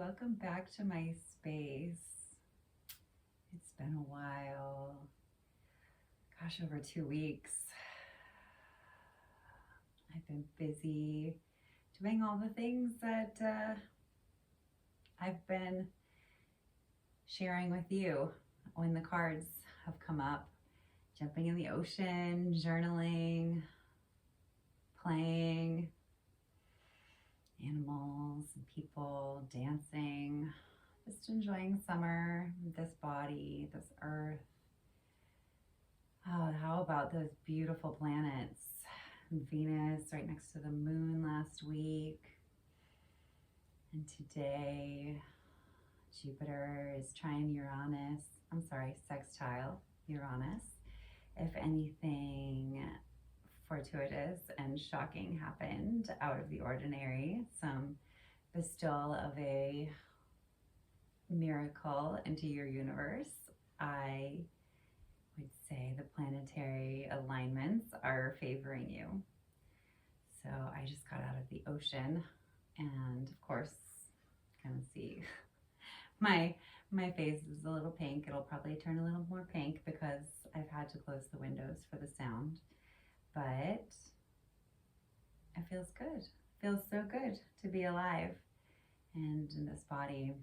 welcome back to my space. It's been a while. Gosh, over 2 weeks. I've been busy doing all the things that I've been sharing with you when the cards have come up. Jumping in the ocean, journaling, playing, animals and people, dancing, just enjoying summer, this body, this earth. Oh, how about those beautiful planets? Venus right next to the moon last week. And today, Jupiter is trine Uranus. I'm sorry, sextile Uranus. If anything fortuitous and shocking happened out of the ordinary, some bestowal of a miracle into your universe, I would say the planetary alignments are favoring you. So I just got out of the ocean, and of course, kind of see my face is a little pink. It'll probably turn a little more pink because I've had to close the windows for the sound. But it feels good. It feels so good to be alive and in this body.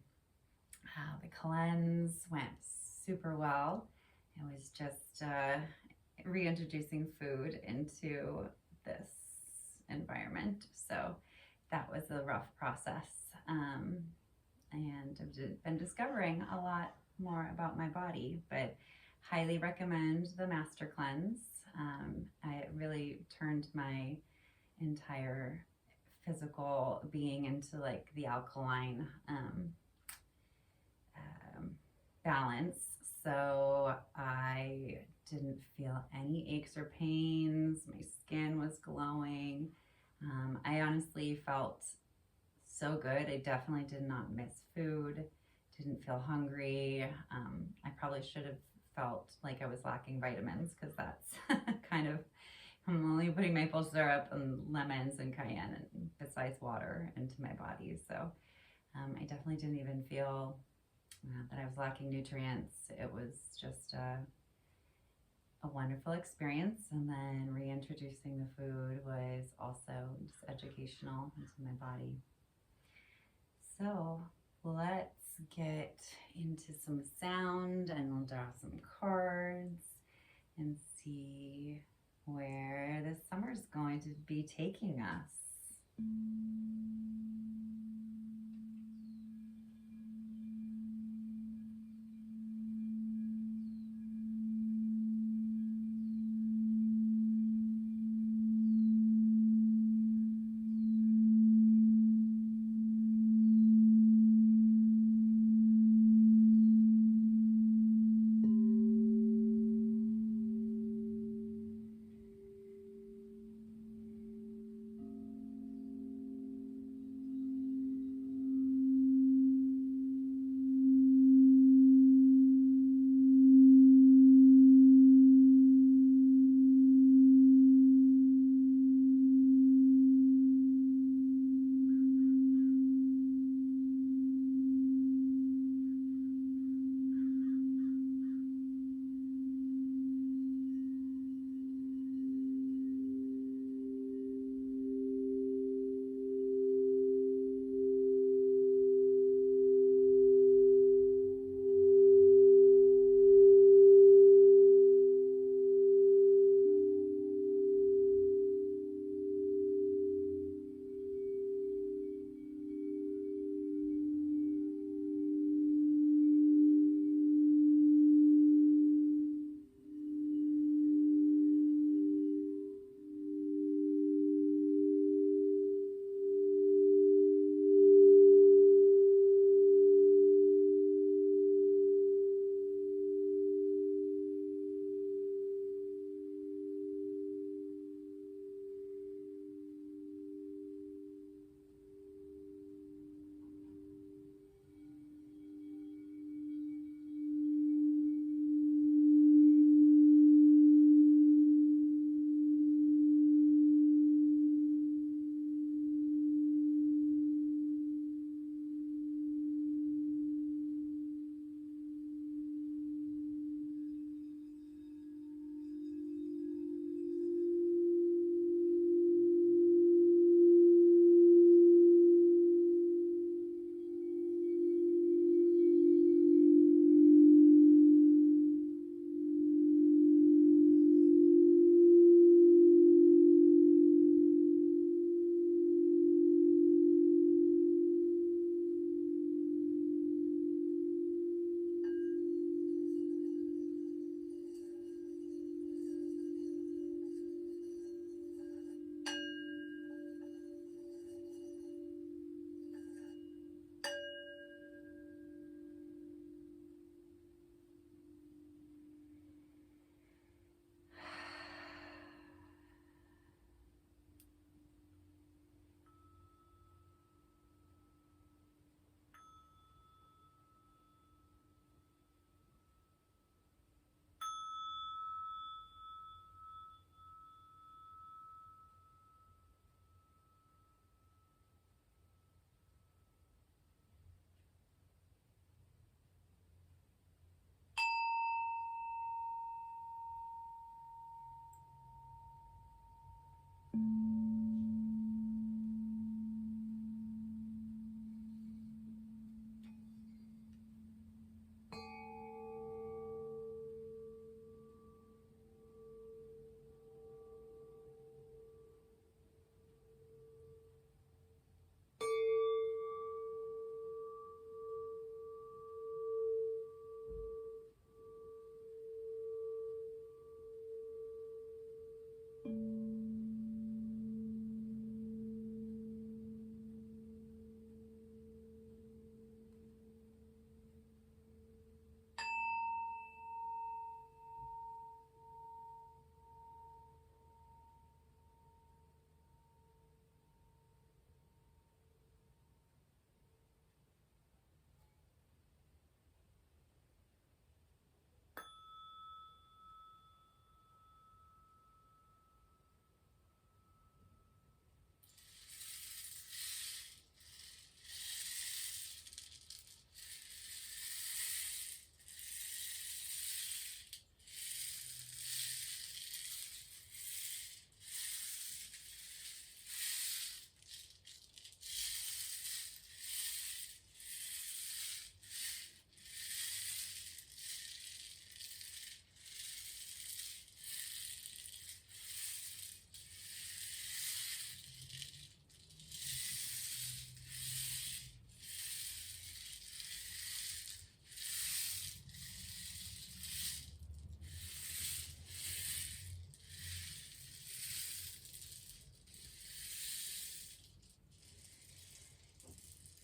The cleanse went super well. It was just reintroducing food into this environment. So that was a rough process. And I've been discovering a lot more about my body, but highly recommend the Master Cleanse. I really turned my entire physical being into like the alkaline balance. So I didn't feel any aches or pains. My skin was glowing. I honestly felt so good. I definitely did not miss food, didn't feel hungry. I probably should have felt like I was lacking vitamins because that's kind of, I'm only putting maple syrup and lemons and cayenne and besides water into my body. So I definitely didn't even feel that I was lacking nutrients. It was just a wonderful experience. And then reintroducing the food was also just educational into my body. So let's get into some sound and we'll draw some cards and see where this summer is going to be taking us.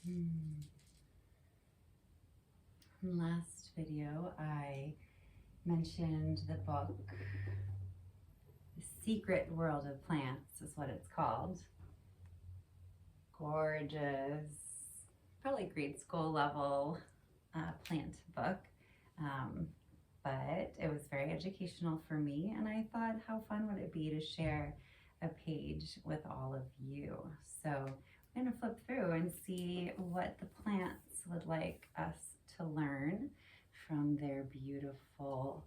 In the last video, I mentioned the book, The Secret World of Plants is what it's called. Gorgeous, probably grade school level plant book. But it was very educational for me, and I thought, how fun would it be to share a page with all of you? So I'm going to flip through and see what the plants would like us to learn from their beautiful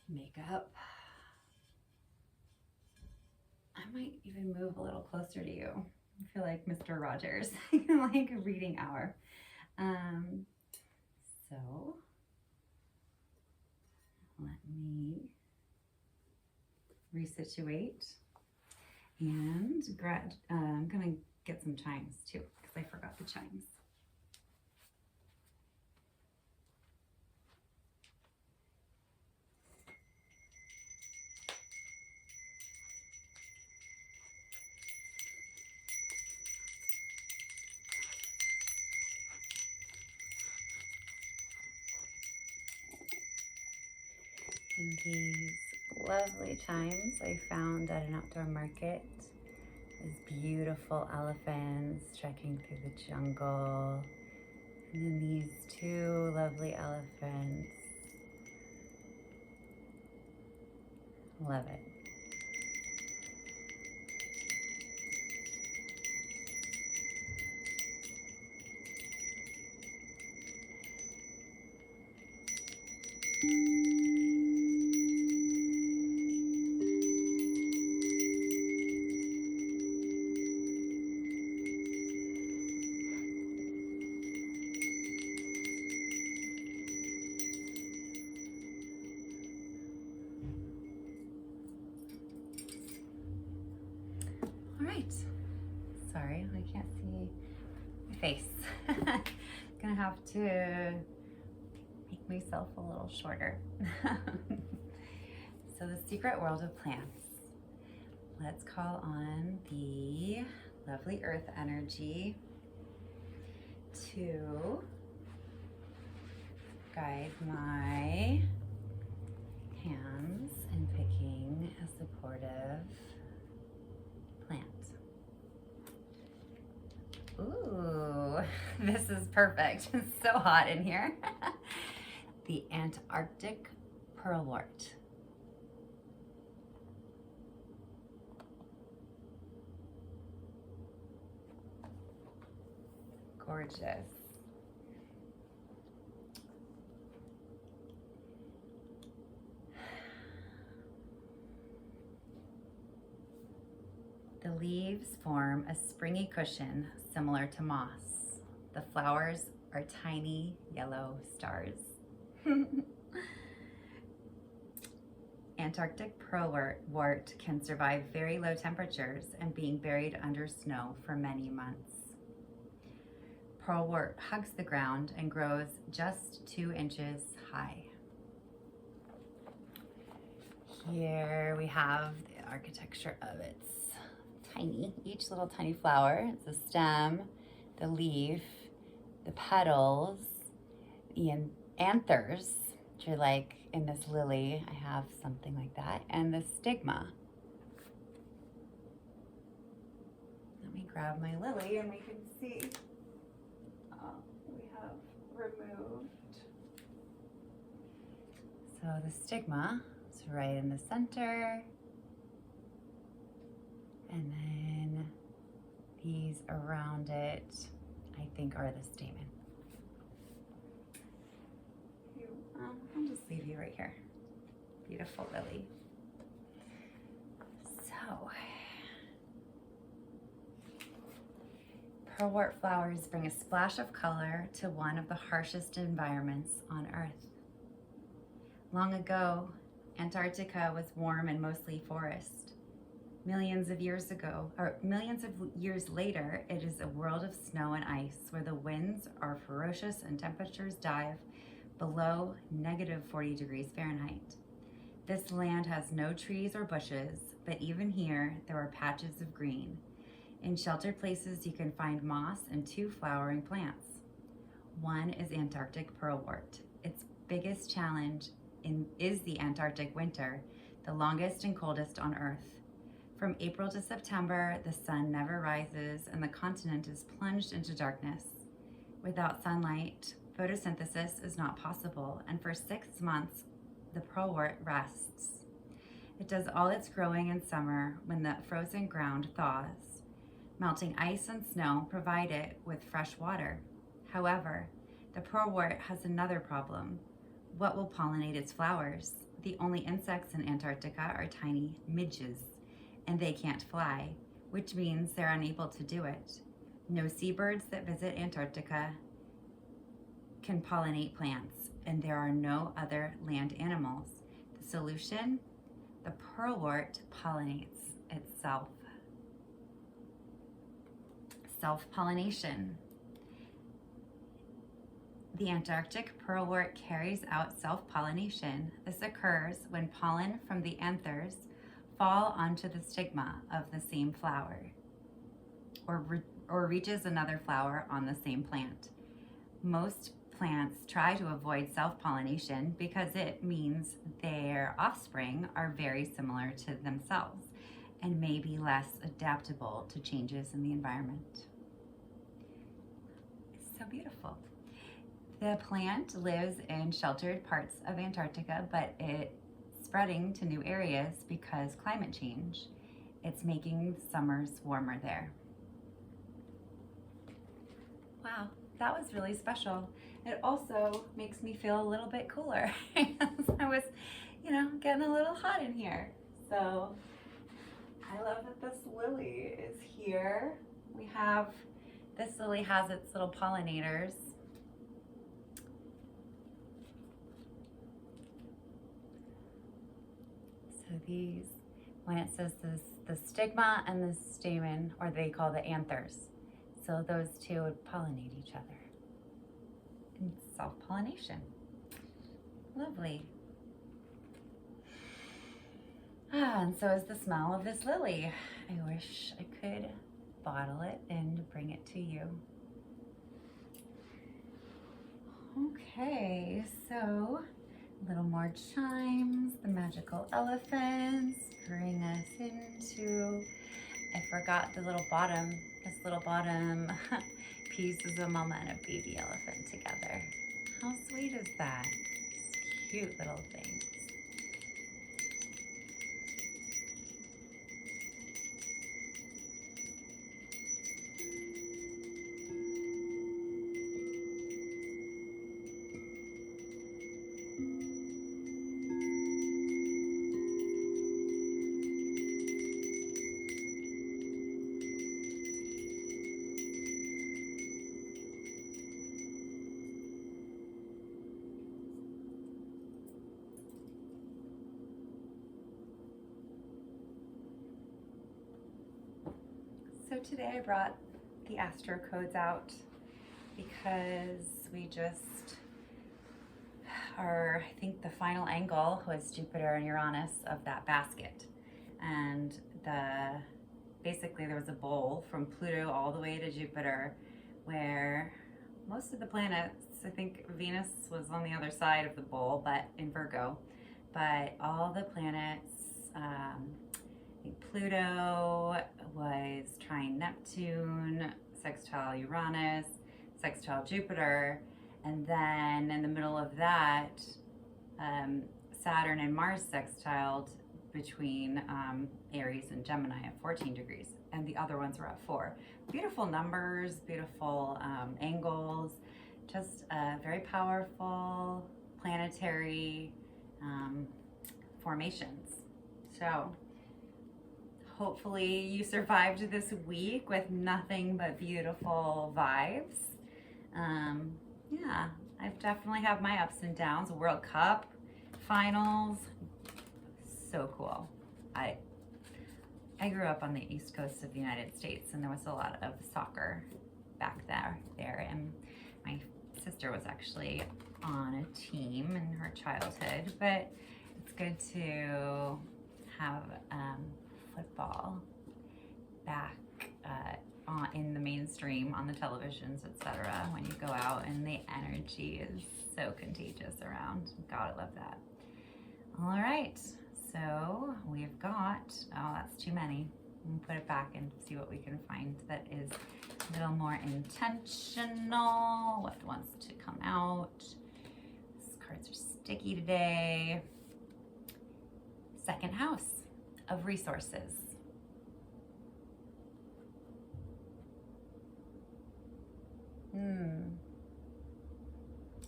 makeup. I might even move a little closer to you. I feel like Mr. Rogers, like a reading hour. So let me resituate, and I'm gonna get some chimes too, because I forgot the chimes. And these lovely chimes I found at an outdoor market. These beautiful elephants trekking through the jungle. And then these two lovely elephants. Love it. All right. Sorry, I can't see my face. Gonna have to make myself a little shorter. So the secret world of plants. Let's call on the lovely earth energy to guide my hands in picking a supportive plant. Ooh, this is perfect. It's so hot in here. The Antarctic pearlwort. Gorgeous. The leaves form a springy cushion similar to moss. The flowers are tiny yellow stars. Antarctic pearlwort can survive very low temperatures and being buried under snow for many months. Pearlwort hugs the ground and grows just 2 inches high. Here we have the architecture of its each little tiny flower. It's the stem, the leaf, the petals, the anthers, which are like in this lily. I have something like that, and the stigma. Let me grab my lily and we can see. We have removed. So the stigma is right in the center. And then these around it, I think, are the stamen. I'll just leave you right here. Beautiful lily. So, pearlwort flowers bring a splash of color to one of the harshest environments on Earth. Long ago, Antarctica was warm and mostly forest. Millions of years later, it is a world of snow and ice where the winds are ferocious and temperatures dive below -40 degrees Fahrenheit. This land has no trees or bushes, but even here, there are patches of green. In sheltered places, you can find moss and 2 flowering plants. One is Antarctic pearlwort. Its biggest challenge is the Antarctic winter, the longest and coldest on Earth. From April to September, the sun never rises and the continent is plunged into darkness. Without sunlight, photosynthesis is not possible, and for 6 months, the pearlwort rests. It does all its growing in summer when the frozen ground thaws. Melting ice and snow provide it with fresh water. However, the pearlwort has another problem. What will pollinate its flowers? The only insects in Antarctica are tiny midges, and they can't fly, which means they're unable to do it. No seabirds that visit Antarctica can pollinate plants, and there are no other land animals. The solution? The pearlwort pollinates itself. Self-pollination. The Antarctic pearlwort carries out self-pollination. This occurs when pollen from the anthers fall onto the stigma of the same flower or reaches another flower on the same plant. Most plants try to avoid self-pollination because it means their offspring are very similar to themselves and may be less adaptable to changes in the environment. It's so beautiful. The plant lives in sheltered parts of Antarctica, but it's spreading to new areas because climate change. It's making summers warmer there. Wow, that was really special. It also makes me feel a little bit cooler. I was, getting a little hot in here. So I love that this lily is here. This lily has its little pollinators. So these, when it says the stigma and the stamen, or they call the anthers. So those two would pollinate each other. And self-pollination. Lovely. And so is the smell of this lily. I wish I could bottle it and bring it to you. Okay, so a little more chimes. The magical elephants bring us into, I forgot this little bottom piece is a mama and a baby elephant together. How sweet is that? Just cute little things. So today I brought the astro codes out because we just are, I think the final angle was Jupiter and Uranus of that basket. And basically there was a bowl from Pluto all the way to Jupiter where most of the planets, I think Venus was on the other side of the bowl, but in Virgo, but all the planets, I think Pluto was trine Neptune, sextile Uranus, sextile Jupiter, and then in the middle of that, Saturn and Mars sextiled between Aries and Gemini at 14 degrees, and the other ones were at 4. Beautiful numbers, beautiful angles, just very powerful planetary formations. So hopefully you survived this week with nothing but beautiful vibes. Yeah, I've definitely had my ups and downs. World Cup finals, so cool. I grew up on the East Coast of the United States, and there was a lot of soccer back there, and my sister was actually on a team in her childhood, but it's good to have football back in the mainstream on the televisions, etc. when you go out, and the energy is so contagious around. Gotta love that. All right, so we've got, oh, that's too many. We'll put it back and see what we can find that is a little more intentional. What wants to come out? These cards are sticky today. Second house of resources.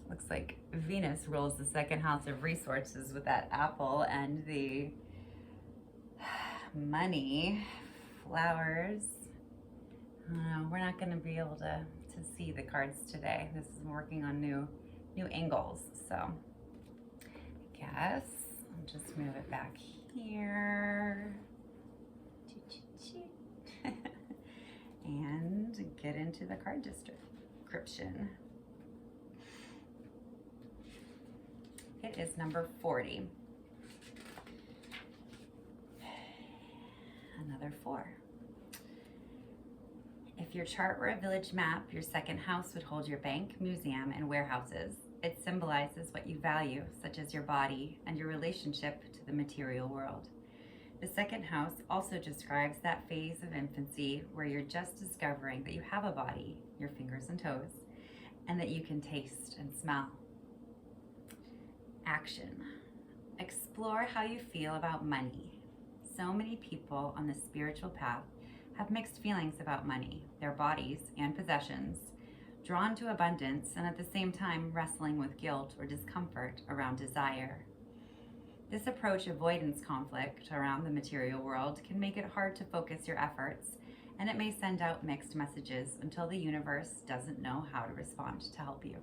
Looks like Venus rules the second house of resources with that apple and the money, flowers. We're not going to be able to see the cards today. This is working on new angles. So I guess I'll just move it back here. And get into the card description. It is number 40. Another 4. If your chart were a village map, your second house would hold your bank, museum, and warehouses. It symbolizes what you value, such as your body and your relationship to the material world. The second house also describes that phase of infancy where you're just discovering that you have a body, your fingers and toes, and that you can taste and smell. Action. Explore how you feel about money. So many people on the spiritual path have mixed feelings about money, their bodies, and possessions, drawn to abundance and at the same time wrestling with guilt or discomfort around desire. This approach avoidance conflict around the material world can make it hard to focus your efforts, and it may send out mixed messages until the universe doesn't know how to respond to help you.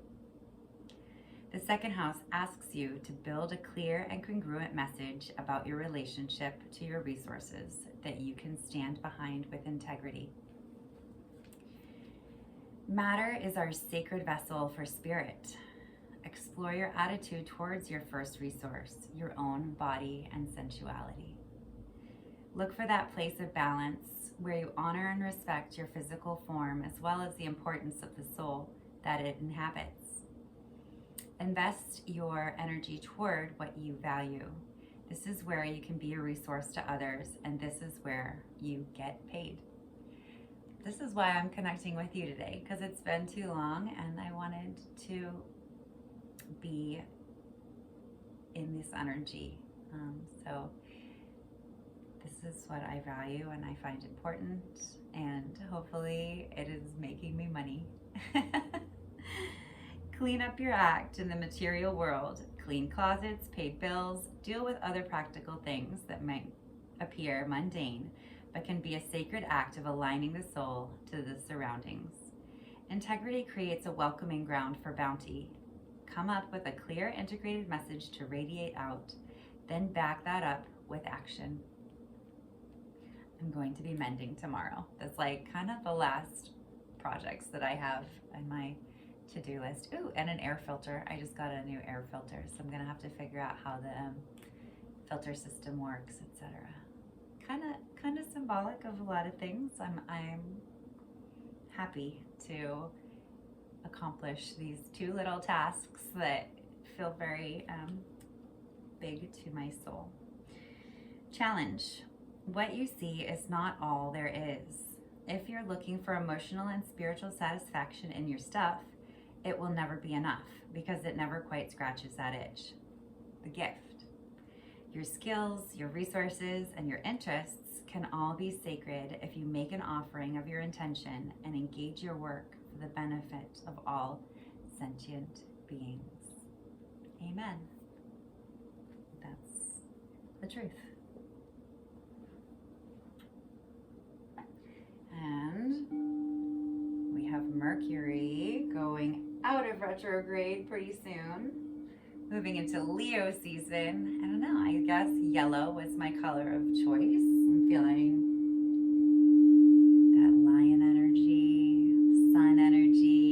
The second house asks you to build a clear and congruent message about your relationship to your resources that you can stand behind with integrity. Matter is our sacred vessel for spirit. Explore your attitude towards your first resource, your own body and sensuality. Look for that place of balance where you honor and respect your physical form as well as the importance of the soul that it inhabits. Invest your energy toward what you value. This is where you can be a resource to others, and this is where you get paid. This is why I'm connecting with you today, because it's been too long and I wanted to be in this energy. So this is what I value and I find important, and hopefully it is making me money. Clean up your act in the material world. Clean closets, pay bills, deal with other practical things that might appear mundane, but can be a sacred act of aligning the soul to the surroundings. Integrity creates a welcoming ground for bounty. Come up with a clear, integrated message to radiate out, then back that up with action. I'm going to be mending tomorrow. That's like kind of the last projects that I have in my to-do list. Ooh, and an air filter. I just got a new air filter, so I'm gonna have to figure out how the filter system works, etc. Kind of symbolic of a lot of things. I'm happy to accomplish these two little tasks that feel very big to my soul. Challenge. What you see is not all there is. If you're looking for emotional and spiritual satisfaction in your stuff, it will never be enough because it never quite scratches that itch. The gift. Your skills, your resources, and your interests can all be sacred if you make an offering of your intention and engage your work for the benefit of all sentient beings. Amen. That's the truth. And we have Mercury going out of retrograde pretty soon, moving into Leo season. I don't know, I guess yellow was my color of choice. I'm feeling that lion energy, sun energy.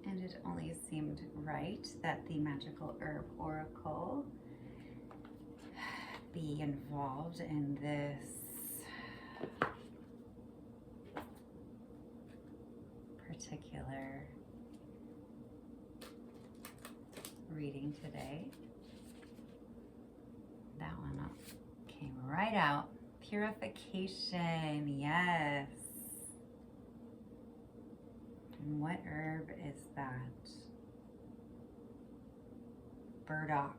And it only seemed right that the magical herb oracle be involved in this particular reading today. That one came right out. Purification, yes. And what herb is that? Burdock.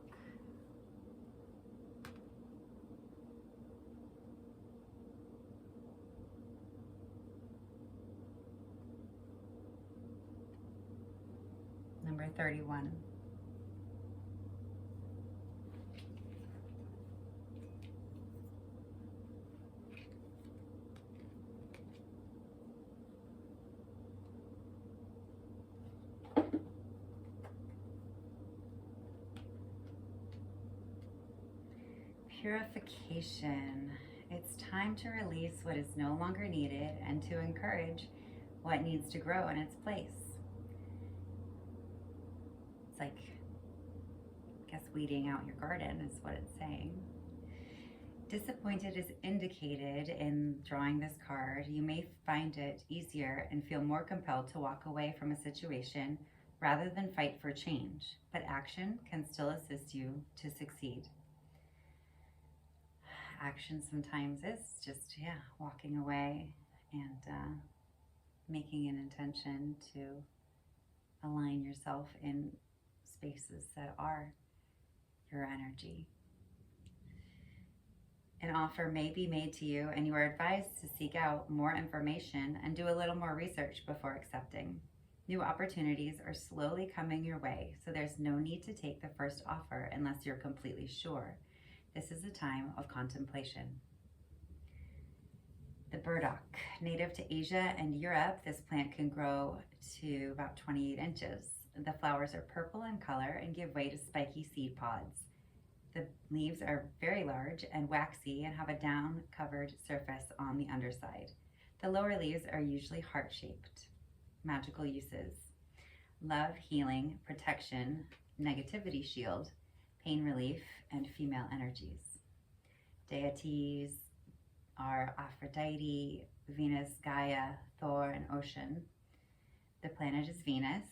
Number 31. Purification. It's time to release what is no longer needed and to encourage what needs to grow in its place. It's like, I guess, weeding out your garden is what it's saying. Disappointed is indicated in drawing this card. You may find it easier and feel more compelled to walk away from a situation rather than fight for change, but action can still assist you to succeed. Action sometimes is just, walking away and making an intention to align yourself in spaces that are your energy. An offer may be made to you, and you are advised to seek out more information and do a little more research before accepting. New opportunities are slowly coming your way, so there's no need to take the first offer unless you're completely sure. This is a time of contemplation. The burdock, native to Asia and Europe, this plant can grow to about 28 inches. The flowers are purple in color and give way to spiky seed pods. The leaves are very large and waxy and have a down-covered surface on the underside. The lower leaves are usually heart-shaped. Magical uses: love, healing, protection, negativity shield, pain relief, and female energies. Deities are Aphrodite, Venus, Gaia, Thor, and Ocean. The planet is Venus.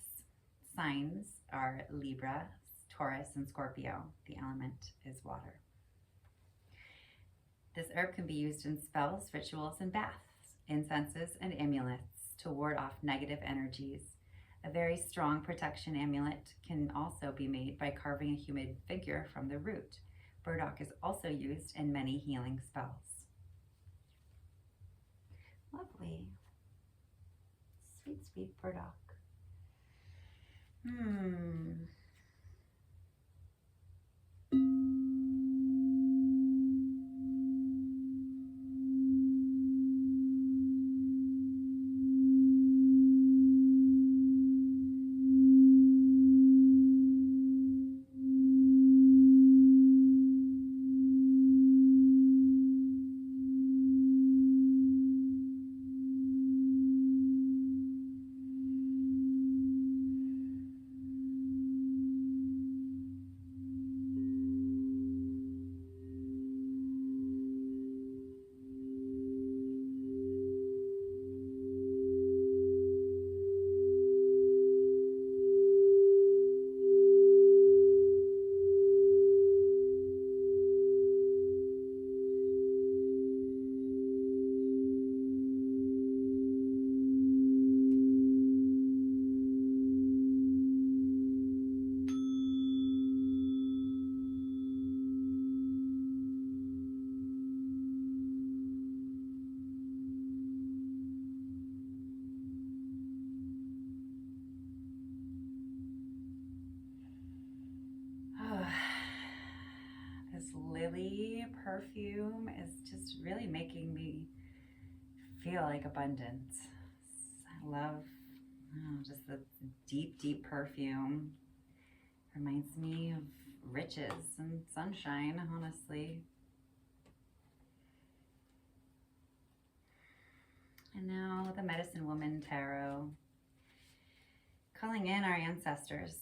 Signs are Libra, Taurus, and Scorpio. The element is water. This herb can be used in spells, rituals, and baths, incenses, and amulets to ward off negative energies. A very strong protection amulet can also be made by carving a human figure from the root. Burdock is also used in many healing spells. Lovely. Sweet, sweet burdock. This lily perfume is just really making me feel like abundance. I love just the deep, deep perfume. Reminds me of riches and sunshine, honestly. And now the Medicine Woman Tarot, calling in our ancestors,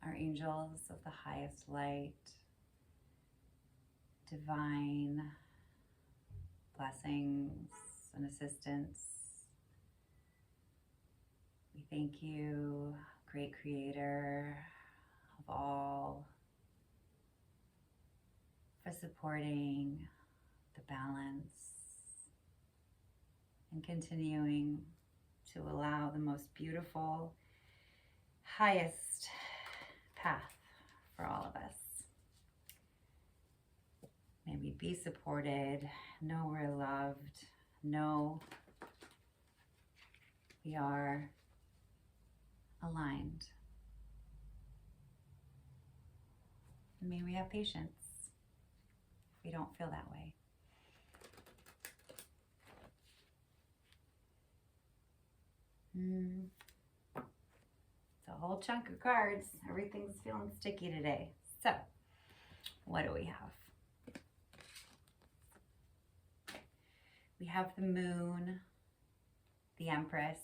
our angels of the highest light, divine blessings and assistance. We thank you, great creator of all, for supporting the balance and continuing to allow the most beautiful, highest path for all of us. May we be supported, know we're loved, know we are aligned. And may we have patience if we don't feel that way. It's a whole chunk of cards. Everything's feeling sticky today. So, what do we have? We have the Moon, the Empress,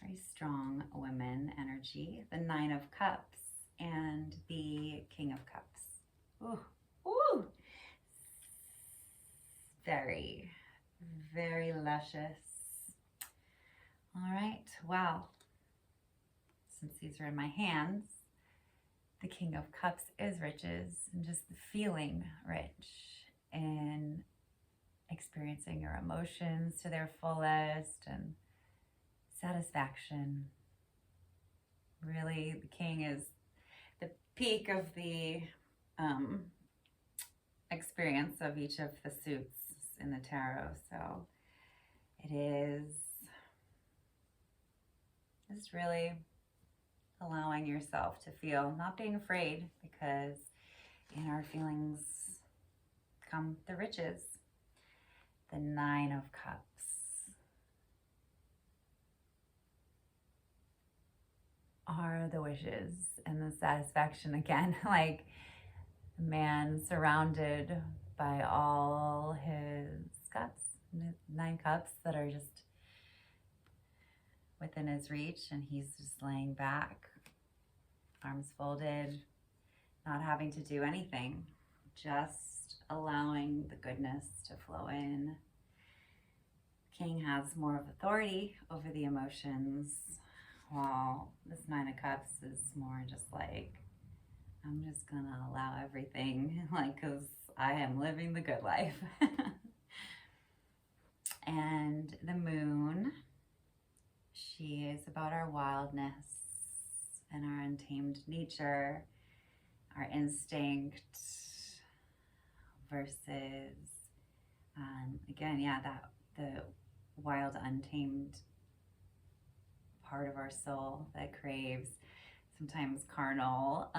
very strong women energy, the Nine of Cups, and the King of Cups. Ooh, ooh! Very, very luscious. All right, wow. Since these are in my hands, the King of Cups is riches and just the feeling rich and experiencing your emotions to their fullest and satisfaction. Really, the King is the peak of the experience of each of the suits in the tarot. So it is just really allowing yourself to feel, not being afraid, because in our feelings come the riches. The Nine of Cups are the wishes and the satisfaction again, like a man surrounded by all his cups, 9 cups that are just within his reach, and he's just laying back, arms folded, not having to do anything, just allowing the goodness to flow in. King has more of authority over the emotions, while this Nine of Cups is more just like, I'm just gonna allow everything, like, because I am living the good life. And the Moon She is about our wildness and our untamed nature, our instinct versus, again, yeah, that the wild, untamed part of our soul that craves sometimes carnal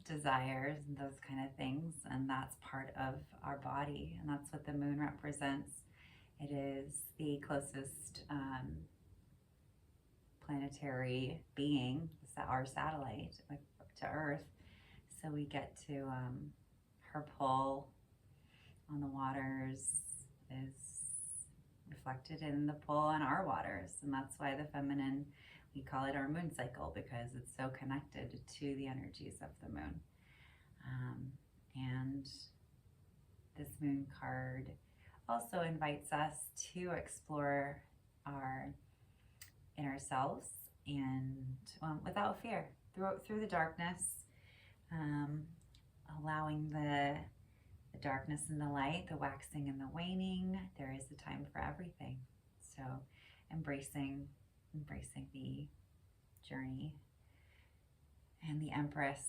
desires and those kind of things. And that's part of our body. And that's what the moon represents. It is the closest planetary being, our satellite to Earth. So we get to, her pull on the waters is reflected in the pull on our waters. And that's why the feminine, we call it our moon cycle, because it's so connected to the energies of the moon. And this moon card also invites us to explore our inner selves and without fear, through the darkness, allowing the darkness and the light, the waxing and the waning. There is a time for everything. So embracing the journey. And the Empress,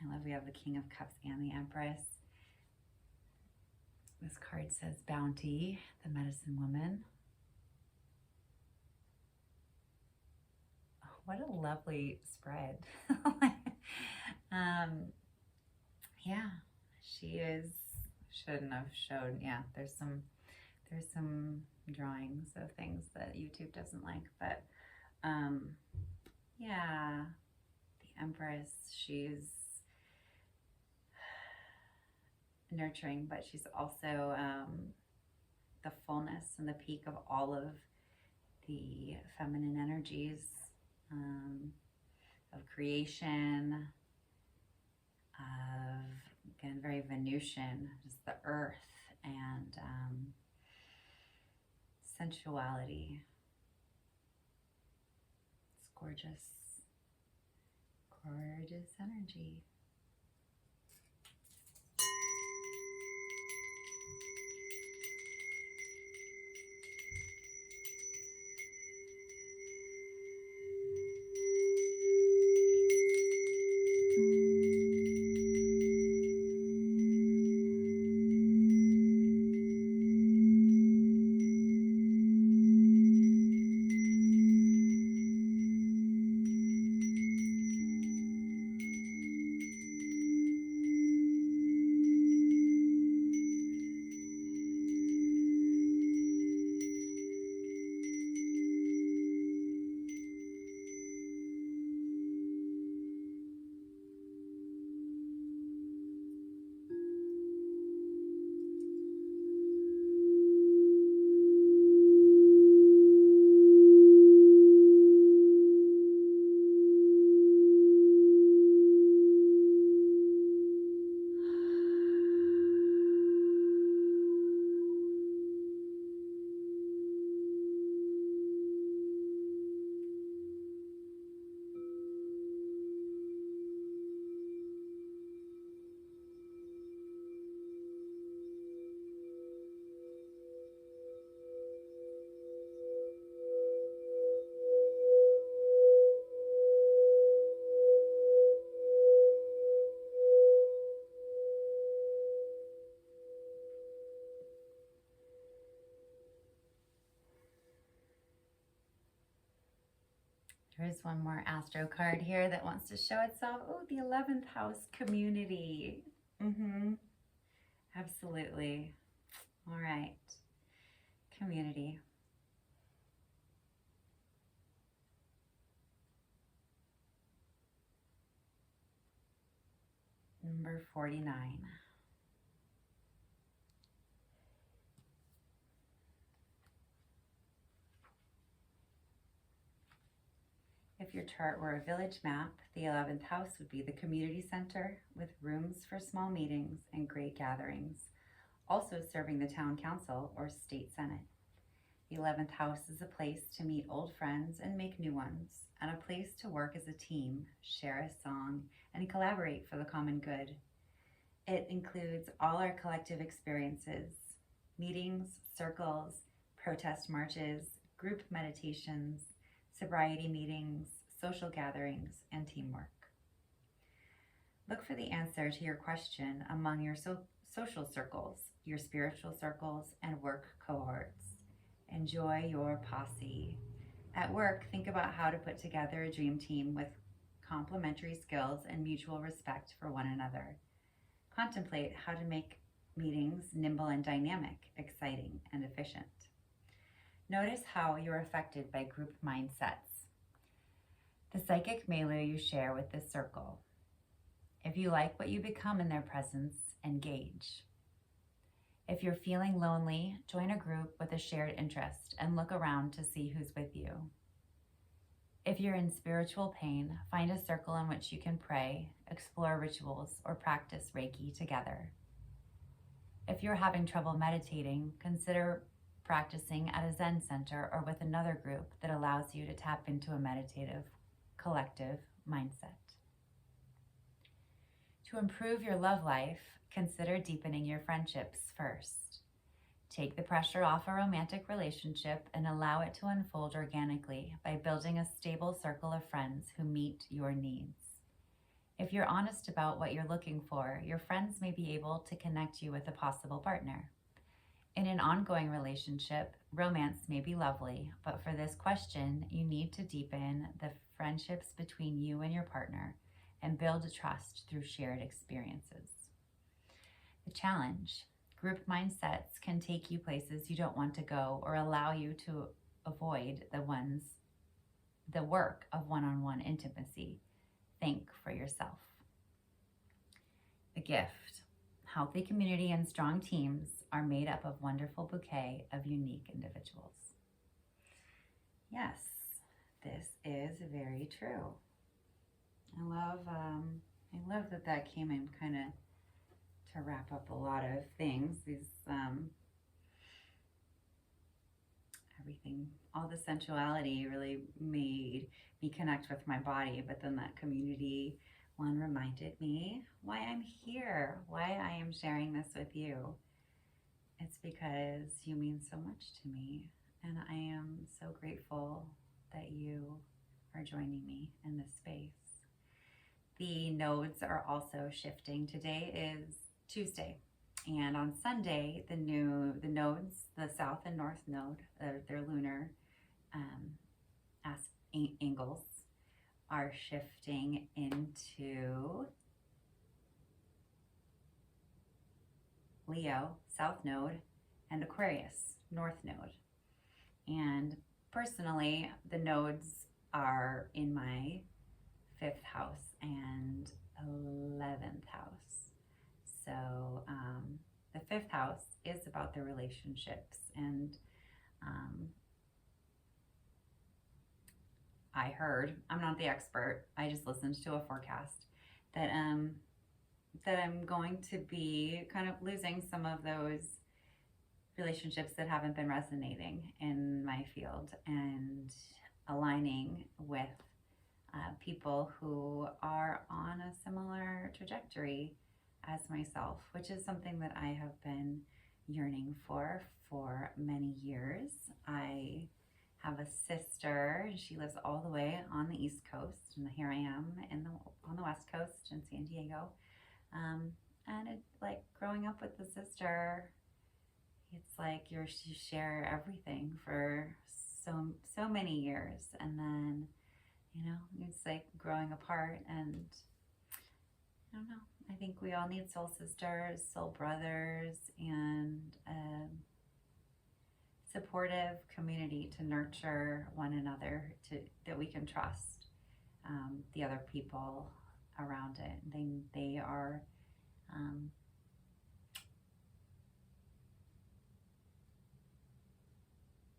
I love we have the King of Cups and the Empress. This card says Bounty, the medicine woman. Oh, what a lovely spread. Yeah, she shouldn't have shown, yeah, there's some drawings of things that YouTube doesn't like, but yeah, the Empress, she's nurturing, but she's also the fullness and the peak of all of the feminine energies of creation, of, again, very Venusian, just the earth, and sensuality. It's gorgeous, gorgeous energy. There is one more astro card here that wants to show itself. Oh, the 11th house, community. Absolutely. All right. Community. Number 49. If your chart were a village map, the 11th house would be the community center with rooms for small meetings and great gatherings, also serving the town council or state senate. The 11th house is a place to meet old friends and make new ones, and a place to work as a team, share a song, and collaborate for the common good. It includes all our collective experiences, meetings, circles, protest marches, group meditations, sobriety meetings, social gatherings, and teamwork. Look for the answer to your question among your social circles, your spiritual circles, and work cohorts. Enjoy your posse. At work, think about how to put together a dream team with complementary skills and mutual respect for one another. Contemplate how to make meetings nimble and dynamic, exciting, and efficient. Notice how you're affected by group mindsets. The psychic milieu you share with this circle. If you like what you become in their presence, engage. If you're feeling lonely, join a group with a shared interest and look around to see who's with you. If you're in spiritual pain, find a circle in which you can pray, explore rituals, or practice Reiki together. If you're having trouble meditating, consider practicing at a Zen center or with another group that allows you to tap into a meditative, collective mindset. To improve your love life, consider deepening your friendships first. Take the pressure off a romantic relationship and allow it to unfold organically by building a stable circle of friends who meet your needs. If you're honest about what you're looking for, your friends may be able to connect you with a possible partner. In an ongoing relationship, romance may be lovely, but for this question, you need to deepen the friendships between you and your partner and build trust through shared experiences. The challenge: group mindsets can take you places you don't want to go or allow you to avoid the work of one-on-one intimacy. Think for yourself. The gift: healthy community and strong teams are made up of a wonderful bouquet of unique individuals. Yes, this is very true. I love that came in kind of to wrap up a lot of things. These everything, all the sensuality really made me connect with my body, but then that community one reminded me why I'm here, why I am sharing this with you. It's because you mean so much to me, and I am so grateful that you are joining me in this space. The nodes are also shifting. Today is Tuesday, and on Sunday, the nodes, the south and north node, their lunar angles, are shifting into Leo, south node, and Aquarius, north node. And personally, the nodes are in my 5th house and 11th house. So the 5th house is about the relationships, and I heard, I'm not the expert, I just listened to a forecast, that I'm going to be kind of losing some of those relationships that haven't been resonating in my field and aligning with people who are on a similar trajectory as myself, which is something that I have been yearning for many years. I have a sister, and she lives all the way on the East Coast, and here I am on the West Coast in San Diego. And it's like growing up with the sister, it's like you share everything for so many years, and then it's like growing apart. And I don't know, I think we all need soul sisters, soul brothers, and supportive community to nurture one another, that we can trust the other people around it. They are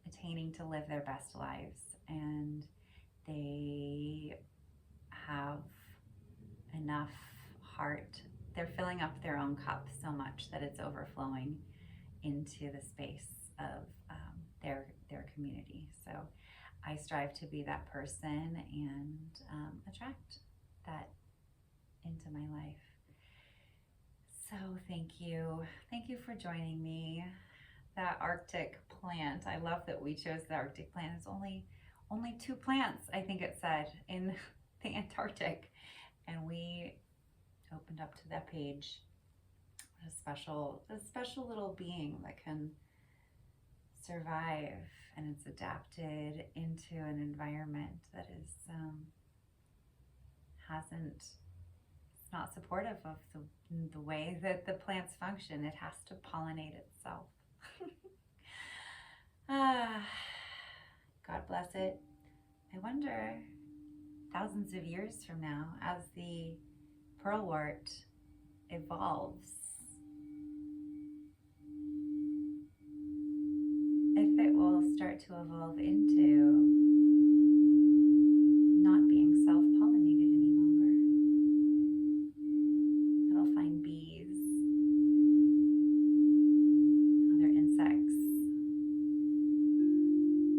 attaining to live their best lives, and they have enough heart. They're filling up their own cup so much that it's overflowing into the space of their community. So I strive to be that person and attract that into my life. So thank you for joining me. That Arctic plant, I love that we chose the Arctic plant. It's only only 2 plants, I think it said, in the Antarctic. And we opened up to that page. A special little being that can survive, and it's adapted into an environment that is hasn't it's not supportive of the way that the plants function. It has to pollinate itself. God bless it. I wonder, thousands of years from now, as the pearlwort evolves, if it will start to evolve into not being self-pollinated any longer. It'll find bees, other insects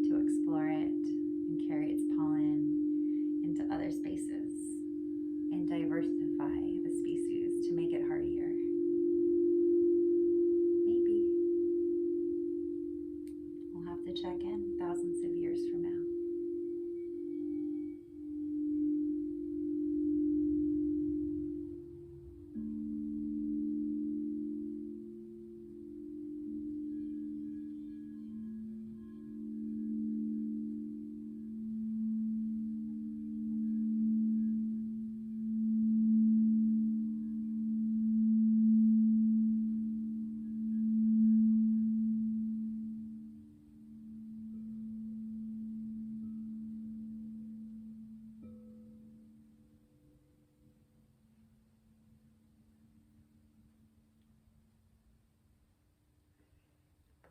to explore it and carry its pollen into other spaces and diversify the species to make it hardier. Maybe. We'll have to check in thousands of years from now.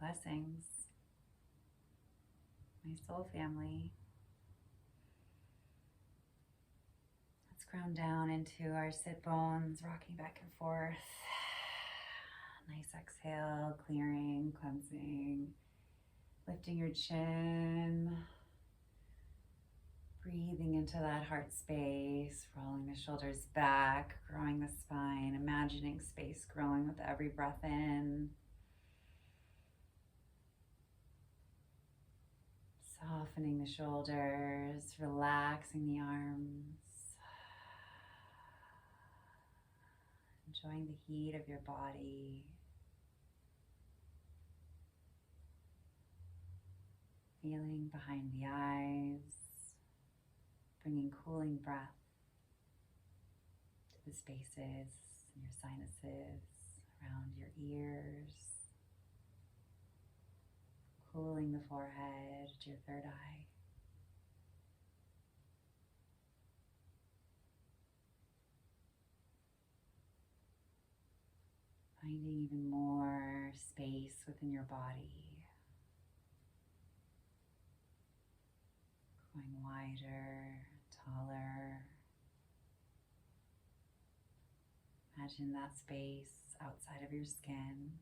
Blessings, my soul family. Let's ground down into our sit bones, rocking back and forth. Nice exhale, clearing, cleansing, lifting your chin, breathing into that heart space, rolling the shoulders back, growing the spine, imagining space growing with every breath in. Softening the shoulders, relaxing the arms, enjoying the heat of your body. Feeling behind the eyes, bringing cooling breath to the spaces in your sinuses, around your ears, cooling the forehead to your third eye. Finding even more space within your body. Going wider, taller. Imagine that space outside of your skin.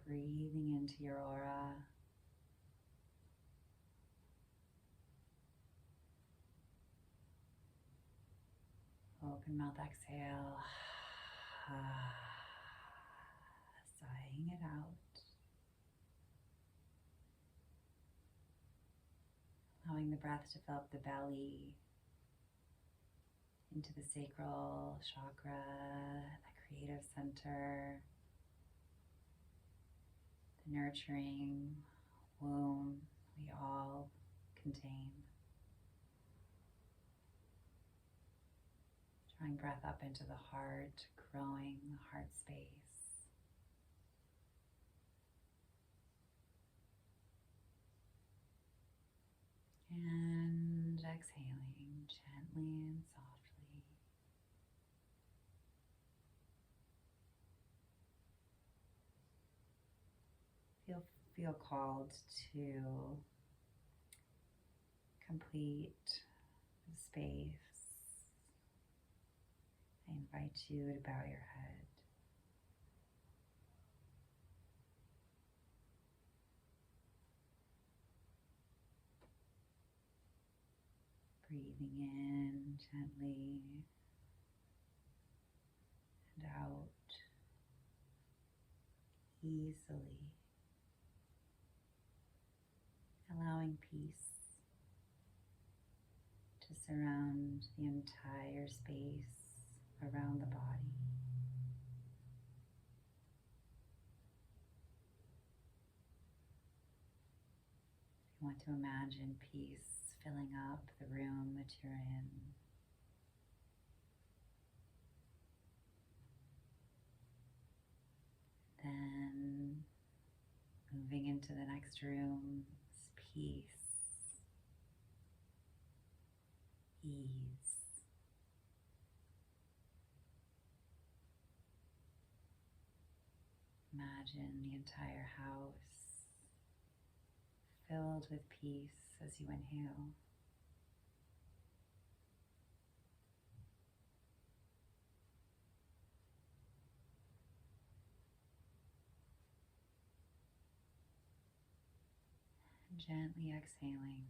Breathing into your aura. Open mouth exhale. Sighing it out. Allowing the breath to fill up the belly, into the sacral chakra, the creative center, the nurturing womb we all contain. Drawing breath up into the heart, growing the heart space. And exhaling gently and softly. Feel called to complete the space. I invite you to bow your head. Breathing in gently and out easily. Allowing allowing peace to surround the entire space around the body. You want to imagine peace filling up the room that you're in. Then moving into the next room is peace, ease. Imagine the entire house filled with peace as you inhale. And gently exhaling,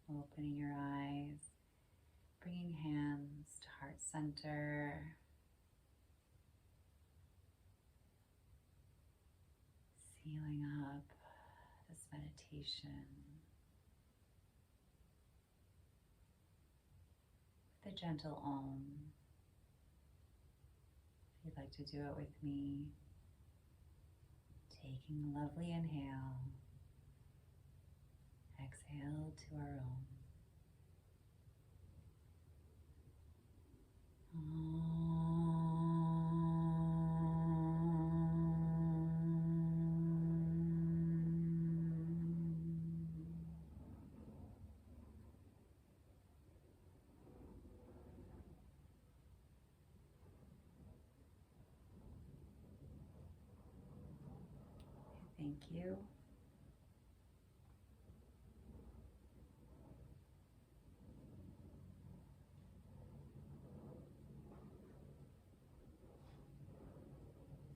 opening your eyes, bringing hands to heart center. Sealing up this meditation with a gentle Om. If you'd like to do it with me, taking a lovely inhale, exhale to our Om. Thank you.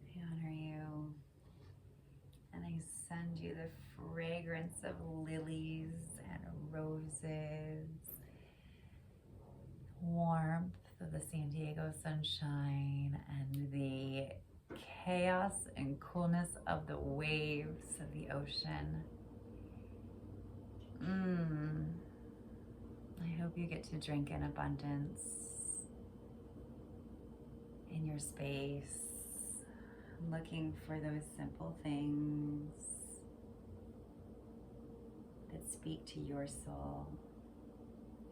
I honor you, and I send you the fragrance of lilies and roses, warmth of the San Diego sunshine, and the chaos and coolness of the waves of the ocean. I hope you get to drink in abundance in your space, looking for those simple things that speak to your soul,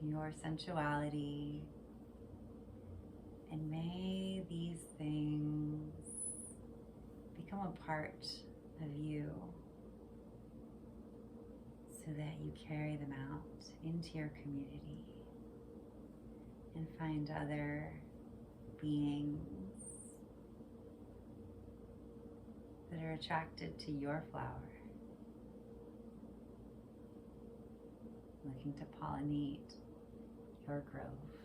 your sensuality, and may these things become a part of you so that you carry them out into your community and find other beings that are attracted to your flower, looking to pollinate your grove.